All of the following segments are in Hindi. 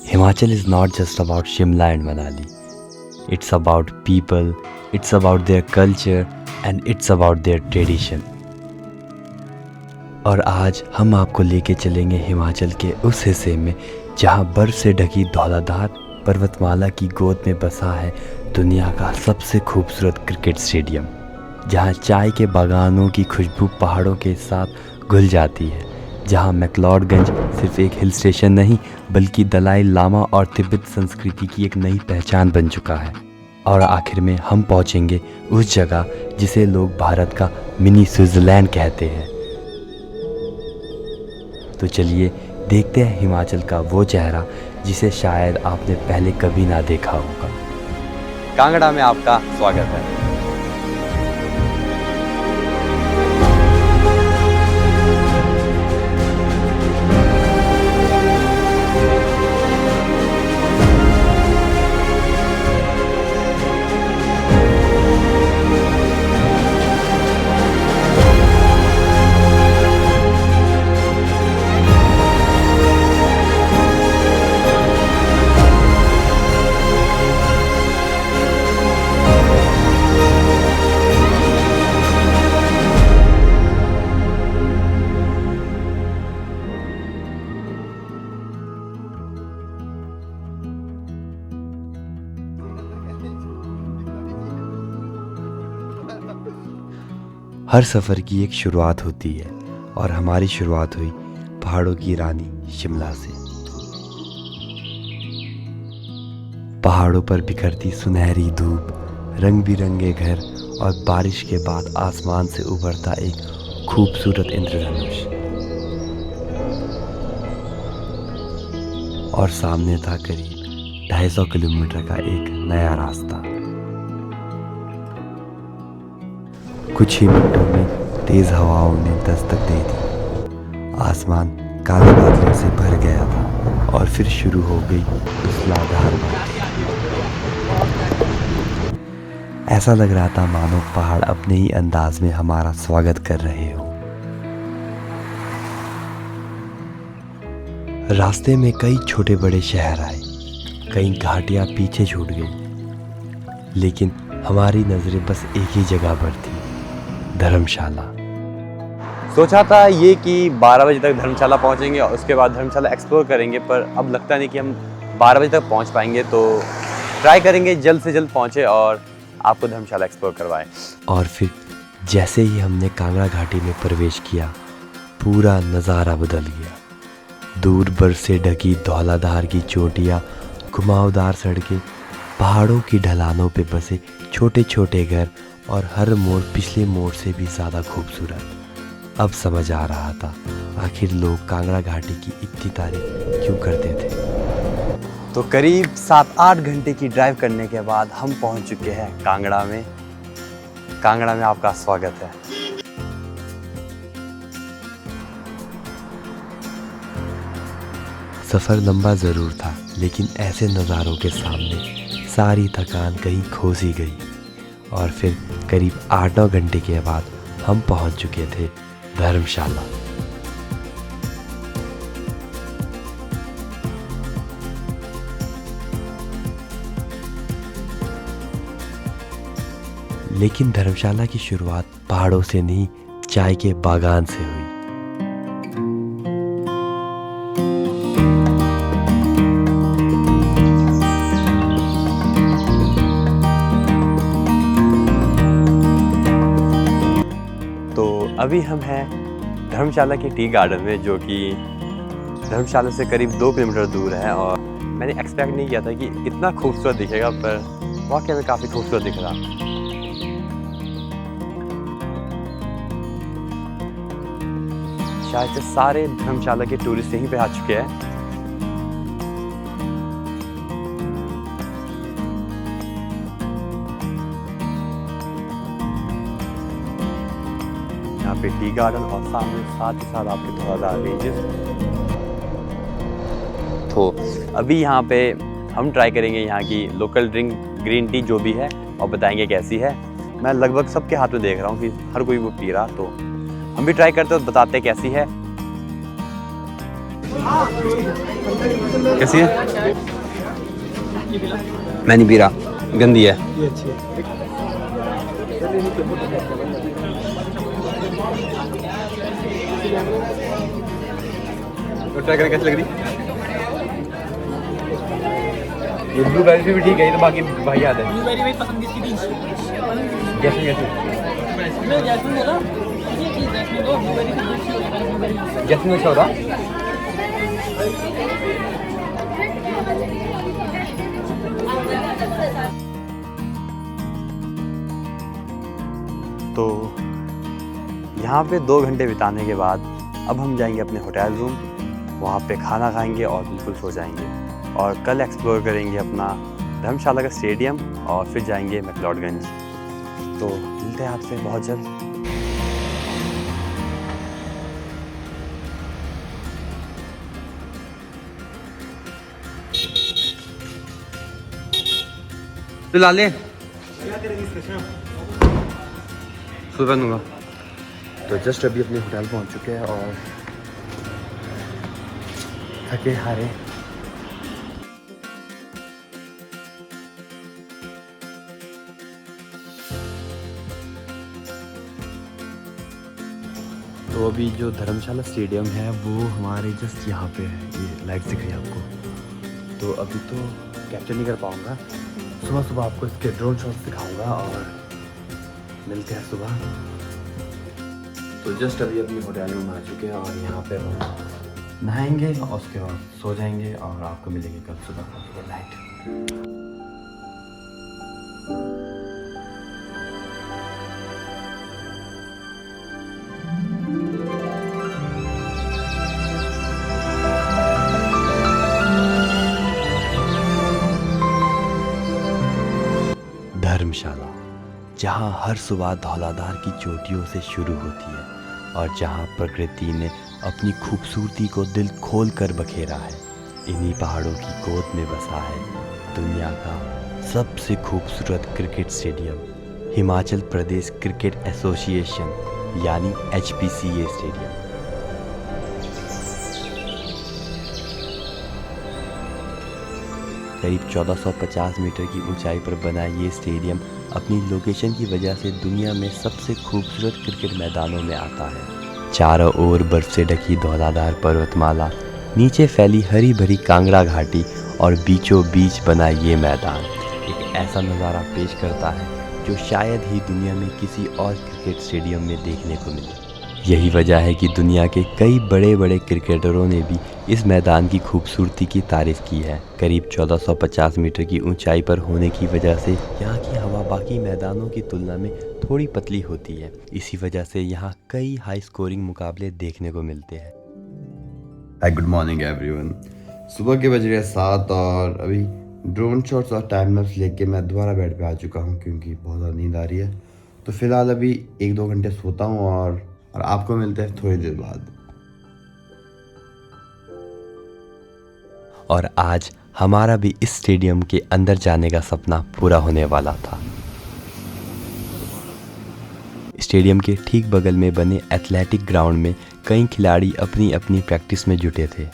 Himachal is not just about Shimla and Manali. It's about people, it's about their culture, and it's about their tradition. और आज हम आपको लेके चलेंगे हिमाचल के उस हिस्से में जहाँ बर्फ से ढकी धौलाधार पर्वतमाला की गोद में बसा है दुनिया का सबसे खूबसूरत क्रिकेट स्टेडियम, जहाँ चाय के बागानों की खुशबू पहाड़ों के साथ घुल जाती है, जहाँ मैक्लोडगंज सिर्फ एक हिल स्टेशन नहीं बल्कि दलाई लामा और तिब्बत संस्कृति की एक नई पहचान बन चुका है। और आखिर में हम पहुँचेंगे उस जगह जिसे लोग भारत का मिनी स्विट्ज़रलैंड कहते हैं। तो चलिए देखते हैं हिमाचल का वो चेहरा जिसे शायद आपने पहले कभी ना देखा होगा। कांगड़ा में आपका स्वागत है। हर सफ़र की एक शुरुआत होती है और हमारी शुरुआत हुई पहाड़ों की रानी शिमला से। पहाड़ों पर बिखरती सुनहरी धूप, रंग बिरंगे घर और बारिश के बाद आसमान से उभरता एक खूबसूरत इंद्रधनुष। और सामने था करीब 250 किलोमीटर का एक नया रास्ता। कुछ ही मिनटों में तेज हवाओं ने दस्तक दे दी। आसमान काले बादलों से भर गया था और फिर शुरू हो गई मूसलाधार बारिश। ऐसा लग रहा था मानो पहाड़ अपने ही अंदाज में हमारा स्वागत कर रहे हो। रास्ते में कई छोटे बड़े शहर आए, कई घाटियां पीछे छूट गई, लेकिन हमारी नजरें बस एक ही जगह पर थी, धर्मशाला। सोचा था ये कि 12 बजे तक धर्मशाला पहुंचेंगे और उसके बाद धर्मशाला एक्सप्लोर करेंगे, पर अब लगता नहीं कि हम 12 बजे तक पहुंच पाएंगे, तो ट्राई करेंगे जल्द से जल्द पहुंचे और आपको धर्मशाला एक्सप्लोर करवाएं। और फिर जैसे ही हमने कांगड़ा घाटी में प्रवेश किया, पूरा नज़ारा बदल गया। दूर बर्फ से ढकी धौलाधार की चोटियाँ, घुमावदार सड़कें, पहाड़ों की ढलानों पे बसे छोटे छोटे घर और हर मोड़ पिछले मोड़ से भी ज़्यादा खूबसूरत। अब समझ आ रहा था आखिर लोग कांगड़ा घाटी की इतनी तारीफ क्यों करते थे। तो करीब 7-8 घंटे की ड्राइव करने के बाद हम पहुंच चुके हैं कांगड़ा में। कांगड़ा में आपका स्वागत है। सफ़र लंबा ज़रूर था, लेकिन ऐसे नज़ारों के सामने सारी थकान कहीं खो सी गई। और फिर करीब 8-9 घंटे के बाद हम पहुंच चुके थे धर्मशाला। लेकिन धर्मशाला की शुरुआत पहाड़ों से नहीं, चाय के बागान से हुई। अभी हम हैं धर्मशाला के टी गार्डन में, जो कि धर्मशाला से करीब 2 किलोमीटर दूर है। और मैंने एक्सपेक्ट नहीं किया था कि इतना खूबसूरत दिखेगा, पर वाकई में काफ़ी खूबसूरत दिख रहा। शायद से सारे धर्मशाला के टूरिस्ट यहीं पे आ चुके हैं। यहाँ पे टी गार्डन और सामने साथ ही साथ आपके धौलाधार रेंजेस। तो अभी यहाँ पे हम ट्राई करेंगे यहाँ की लोकल ड्रिंक ग्रीन टी जो भी है और बताएंगे कैसी है। मैं लगभग सबके हाथ में देख रहा हूँ कि हर कोई वो पी रहा, तो हम भी ट्राई करते हैं और बताते हैं कैसी है। कैसी है? मैं नहीं पी रहा, गंदी है। ये अच्छी है। तो ट्राई करें कैसी लग रही। ये ब्लूबेरी भी ठीक है, ये तो बाकी भाई याद है। ब्लूबेरी भाई पसंद किसकी थी? जैसे जैसे मैं जैस्मिन बोला, ये चीज़ जैस्मिन दो, ब्लूबेरी की दूसरी हो गई, ब्लूबेरी। जैसे अच्छा होता। तो यहाँ पे 2 घंटे बिताने के बाद अब हम जाएंगे अपने होटल रूम, वहाँ पे खाना खाएंगे और बिल्कुल सो जाएंगे। और कल एक्सप्लोर करेंगे अपना धर्मशाला का स्टेडियम और फिर जाएंगे मैक्लोडगंज। तो मिलते हैं आपसे बहुत जल्द। तो ला ले सुबह दूंगा। तो जस्ट अभी अपने होटल पहुंच चुके हैं और थके हारे। तो अभी जो धर्मशाला स्टेडियम है वो हमारे जस्ट यहाँ पे है, ये लाइट दिख रही है आपको। तो अभी तो कैप्चर नहीं कर पाऊँगा, सुबह सुबह आपको इसके ड्रोन शॉट्स दिखाऊंगा और मिलते हैं सुबह। तो जस्ट अभी अपनी होटल रूम आ चुके हैं और यहाँ पे हम नहाएंगे और उसके बाद सो जाएंगे और आपको मिलेंगे कल सुबह। Good night. धर्मशाला, जहाँ हर सुबह धौलाधार की चोटियों से शुरू होती है और जहाँ प्रकृति ने अपनी खूबसूरती को दिल खोल कर बखेरा है। इन्हीं पहाड़ों की गोद में बसा है दुनिया का सबसे खूबसूरत cricket stadium, Himachal Pradesh cricket association यानी HPCA स्टेडियम। करीब 1450 मीटर की ऊंचाई पर बना ये स्टेडियम अपनी लोकेशन की वजह से दुनिया में सबसे खूबसूरत क्रिकेट मैदानों में आता है। चारों ओर बर्फ से ढकी धौलाधार पर्वतमाला, नीचे फैली हरी भरी कांगड़ा घाटी और बीचों बीच बना ये मैदान एक ऐसा नज़ारा पेश करता है जो शायद ही दुनिया में किसी और क्रिकेट स्टेडियम में देखने को मिले। यही वजह है कि दुनिया के कई बड़े बड़े क्रिकेटरों ने भी इस मैदान की खूबसूरती की तारीफ़ की है। करीब 1450 मीटर की ऊंचाई पर होने की वजह से यहाँ की हवा बाकी मैदानों की तुलना में थोड़ी पतली होती है। इसी वजह से यहाँ कई हाई स्कोरिंग मुकाबले देखने को मिलते हैं। Good morning everyone. सुबह के बज रहे 7 और अभी ड्रोन शॉट्स और टाइम लैप्स लेके मैं दोबारा बेड पे आ चुका हूँ क्योंकि बहुत ज़्यादा नींद आ रही है। तो फ़िलहाल अभी 1-2 घंटे सोता हूँ और आपको मिलते हैं थोड़ी देर बाद। और आज हमारा भी इस स्टेडियम के अंदर जाने का सपना पूरा होने वाला था। स्टेडियम के ठीक बगल में बने एथलेटिक ग्राउंड में कई खिलाड़ी अपनी अपनी प्रैक्टिस में जुटे थे।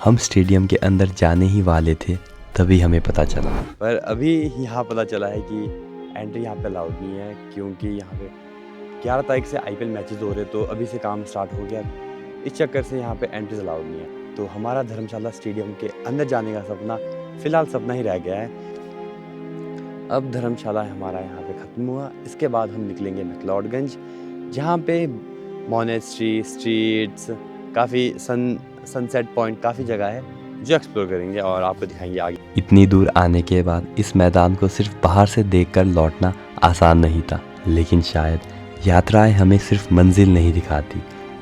हम स्टेडियम के अंदर जाने ही वाले थे तभी हमें पता चला, पर अभी यहाँ पता चला है कि एंट्री यहाँ पे अलाउड नहीं है क्योंकि यहाँ पे 11 तारीख से IPL मैचेस हो रहे, तो अभी से काम स्टार्ट हो गया। इस चक्कर से यहाँ पे एंट्रीज अलाउड नहीं है। तो हमारा धर्मशाला स्टेडियम के अंदर जाने का सपना फ़िलहाल सपना ही रह गया है। अब धर्मशाला हमारा यहाँ पे ख़त्म हुआ। इसके बाद हम निकलेंगे मैक्लोडगंज, जहाँ पे मोनेस्ट्री, स्ट्रीट्स, काफ़ी सनसेट पॉइंट, काफ़ी जगह है जो एक्सप्लोर करेंगे और आपको दिखाएंगे आगे। इतनी दूर आने के बाद इस मैदान को सिर्फ बाहर से देखकर लौटना आसान नहीं था, लेकिन शायद यात्राएं हमें सिर्फ मंजिल नहीं दिखाती,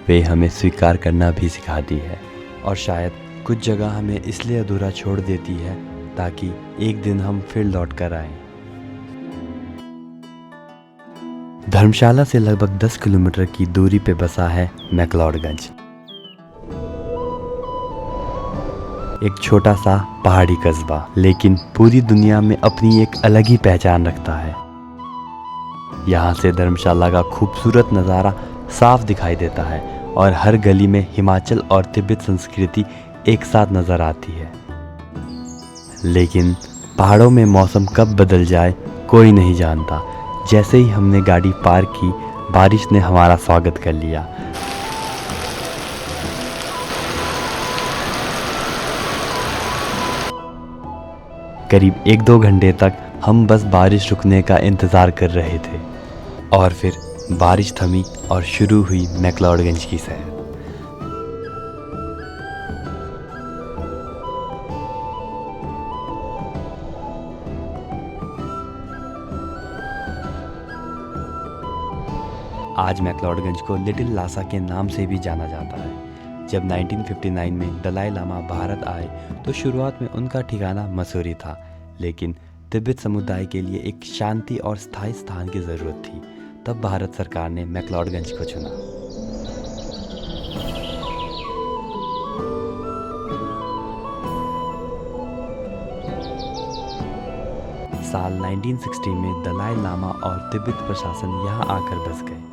वे हमें स्वीकार करना भी सिखाती है। और शायद कुछ जगह हमें इसलिए अधूरा छोड़ देती है ताकि एक दिन हम फिर लौट कर आएं। धर्मशाला से लगभग 10 किलोमीटर की दूरी पे बसा है मैक्लोडगंज, एक छोटा सा पहाड़ी कस्बा, लेकिन पूरी दुनिया में अपनी एक अलग ही पहचान रखता है। यहाँ से धर्मशाला का खूबसूरत नज़ारा साफ दिखाई देता है और हर गली में हिमाचल और तिब्बत संस्कृति एक साथ नज़र आती है। लेकिन पहाड़ों में मौसम कब बदल जाए कोई नहीं जानता। जैसे ही हमने गाड़ी पार्क की, बारिश ने हमारा स्वागत कर लिया। करीब 1-2 घंटे तक हम बस बारिश रुकने का इंतज़ार कर रहे थे और फिर बारिश थमी और शुरू हुई मैक्लोडगंज की सैर। आज मैक्लोडगंज को लिटिल लासा के नाम से भी जाना जाता है। जब 1959 में दलाई लामा भारत आए तो शुरुआत में उनका ठिकाना मसूरी था, लेकिन तिब्बत समुदाय के लिए एक शांति और स्थायी स्थान की ज़रूरत थी। तब भारत सरकार ने मैक्लोडगंज को चुना। साल 1960 में दलाई लामा और तिब्बत प्रशासन यहाँ आकर बस गए।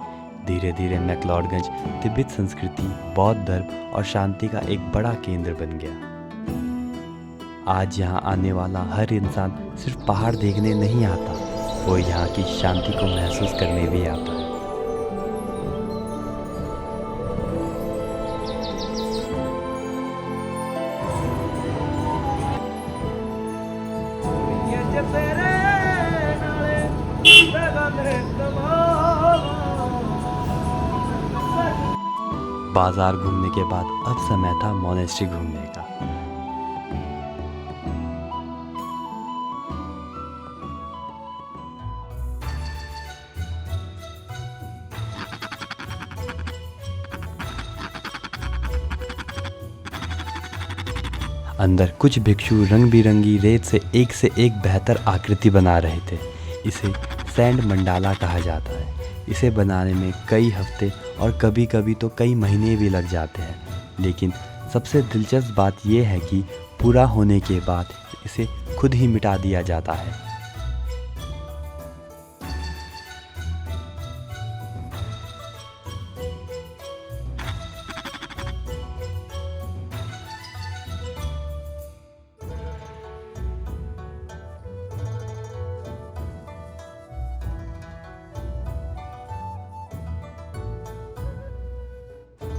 धीरे धीरे मैक्लोडगंज तिब्बत संस्कृति, बौद्ध धर्म और शांति का एक बड़ा केंद्र बन गया। आज यहाँ आने वाला हर इंसान सिर्फ पहाड़ देखने नहीं आता, वो यहाँ की शांति को महसूस करने भी आता है। बाजार घूमने के बाद अब समय था मोनेस्ट्री घूमने का। अंदर कुछ भिक्षु रंग बिरंगी रेत से एक बेहतर आकृति बना रहे थे। इसे सैंड मंडाला कहा जाता है। इसे बनाने में कई हफ्ते और कभी कभी तो कई महीने भी लग जाते हैं, लेकिन सबसे दिलचस्प बात यह है कि पूरा होने के बाद इसे खुद ही मिटा दिया जाता है।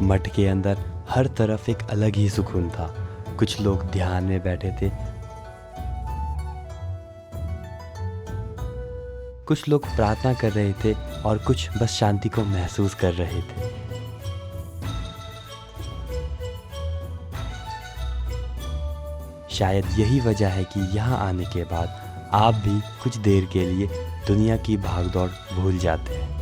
मठ के अंदर हर तरफ एक अलग ही सुकून था। कुछ लोग ध्यान में बैठे थे, कुछ लोग प्रार्थना कर रहे थे और कुछ बस शांति को महसूस कर रहे थे। शायद यही वजह है कि यहाँ आने के बाद आप भी कुछ देर के लिए दुनिया की भागदौड़ भूल जाते हैं।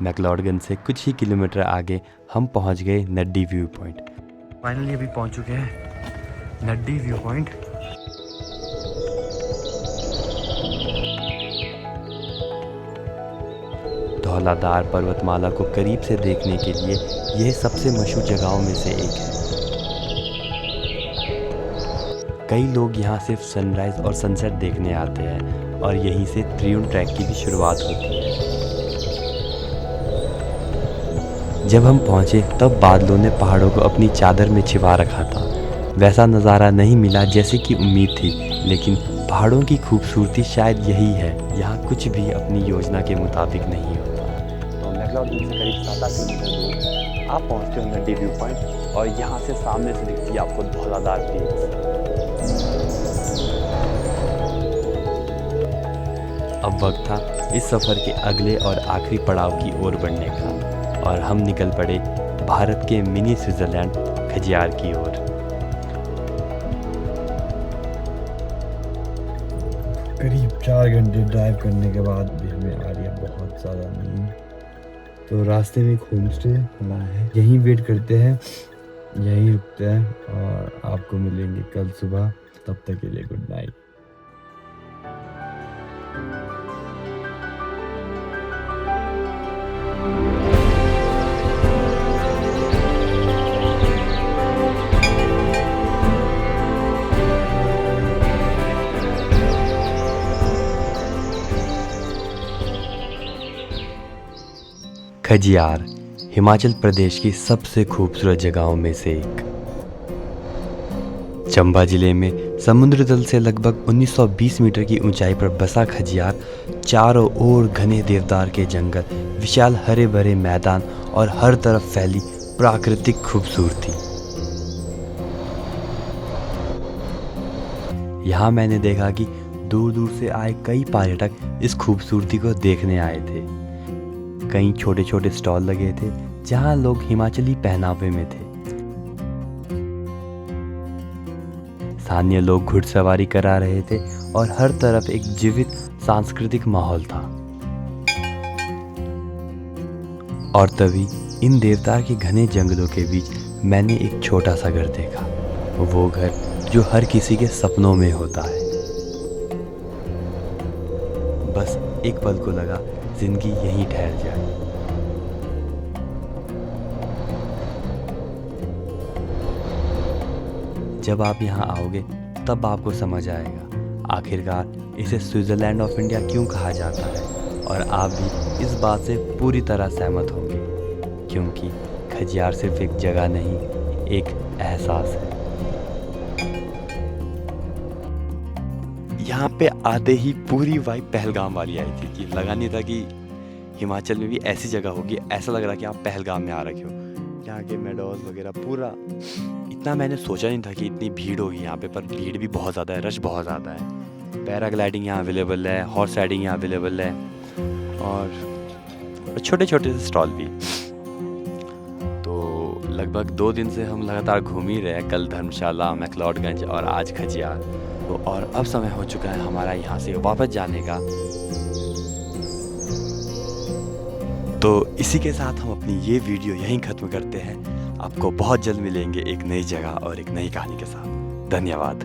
मैक्लोडगंज से कुछ ही किलोमीटर आगे हम पहुंच गए नड्डी व्यू पॉइंट। फाइनली अभी पहुंच चुके हैं नड्डी व्यू पॉइंट। धौलाधार पर्वतमाला को करीब से देखने के लिए यह सबसे मशहूर जगहों में से एक है। कई लोग यहाँ सिर्फ सनराइज और सनसेट देखने आते हैं और यहीं से त्रिउंड ट्रैक की भी शुरुआत होती है। जब हम पहुँचे तब बादलों ने पहाड़ों को अपनी चादर में छिपा रखा था। वैसा नज़ारा नहीं मिला जैसे कि उम्मीद थी, लेकिन पहाड़ों की खूबसूरती शायद यही है, यहाँ कुछ भी अपनी योजना के मुताबिक नहीं होता। तो मैक्लोडगंज से करीब 7-8 किलोमीटर दूर आप पहुँचते हो नड्डी व्यू पॉइंट और यहाँ से सामने से दिखती है आपको धौलाधार पीक। अब वक्त था इस सफ़र के अगले और आखिरी पड़ाव की ओर बढ़ने का और हम निकल पड़े भारत के मिनी स्विट्ज़रलैंड खजियार की ओर। करीब 4 घंटे ड्राइव करने के बाद भी हमें आ रही है बहुत ज़्यादा नींद। तो रास्ते में एक होम स्टे बना है, यहीं वेट करते हैं, यहीं रुकते हैं और आपको मिलेंगे कल सुबह। तब तक के लिए गुड नाइट। खजियार हिमाचल प्रदेश की सबसे खूबसूरत जगहों में से एक। चंबा जिले में समुद्र तल से लगभग 1920 मीटर की ऊंचाई पर बसा खजियार चारों ओर घने देवदार के जंगल, विशाल हरे भरे मैदान और हर तरफ फैली प्राकृतिक खूबसूरती। यहाँ मैंने देखा कि दूर दूर से आए कई पर्यटक इस खूबसूरती को देखने आए थे। कई छोटे छोटे स्टॉल लगे थे जहाँ लोग हिमाचली पहनावे में थे। स्थानीय लोग घुड़सवारी करा रहे थे और हर तरफ एक जीवित सांस्कृतिक माहौल था। और तभी इन देवदार के घने जंगलों के बीच मैंने एक छोटा सा घर देखा, वो घर जो हर किसी के सपनों में होता है। बस एक पल को लगा जिंदगी यहीं ठहर जाए। जब आप यहाँ आओगे तब आपको समझ आएगा आखिरकार इसे स्विट्जरलैंड ऑफ इंडिया क्यों कहा जाता है, और आप भी इस बात से पूरी तरह सहमत होंगे, क्योंकि खजियार सिर्फ एक जगह नहीं, एक एहसास है। यहाँ पे आते ही पूरी वाइब पहलगाम वाली आई थी कि लगा नहीं था कि हिमाचल में भी ऐसी जगह होगी। ऐसा लग रहा कि आप पहलगाम में आ रखे हो। यहाँ के मेडोज वगैरह पूरा, इतना मैंने सोचा नहीं था कि इतनी भीड़ होगी यहाँ पे, पर भीड़ भी बहुत ज़्यादा है, रश बहुत ज़्यादा है। पैराग्लाइडिंग यहाँ अवेलेबल है, हॉर्स राइडिंग यहाँ अवेलेबल है और छोटे छोटे से स्टॉल भी। तो लगभग 2 दिन से हम लगातार घूम ही रहे हैं। कल धर्मशाला, मैक्लोडगंज और आज खजियार। तो और अब समय हो चुका है हमारा यहाँ से वापस जाने का। तो इसी के साथ हम अपनी ये वीडियो यहीं ख़त्म करते हैं। आपको बहुत जल्द मिलेंगे एक नई जगह और एक नई कहानी के साथ। धन्यवाद।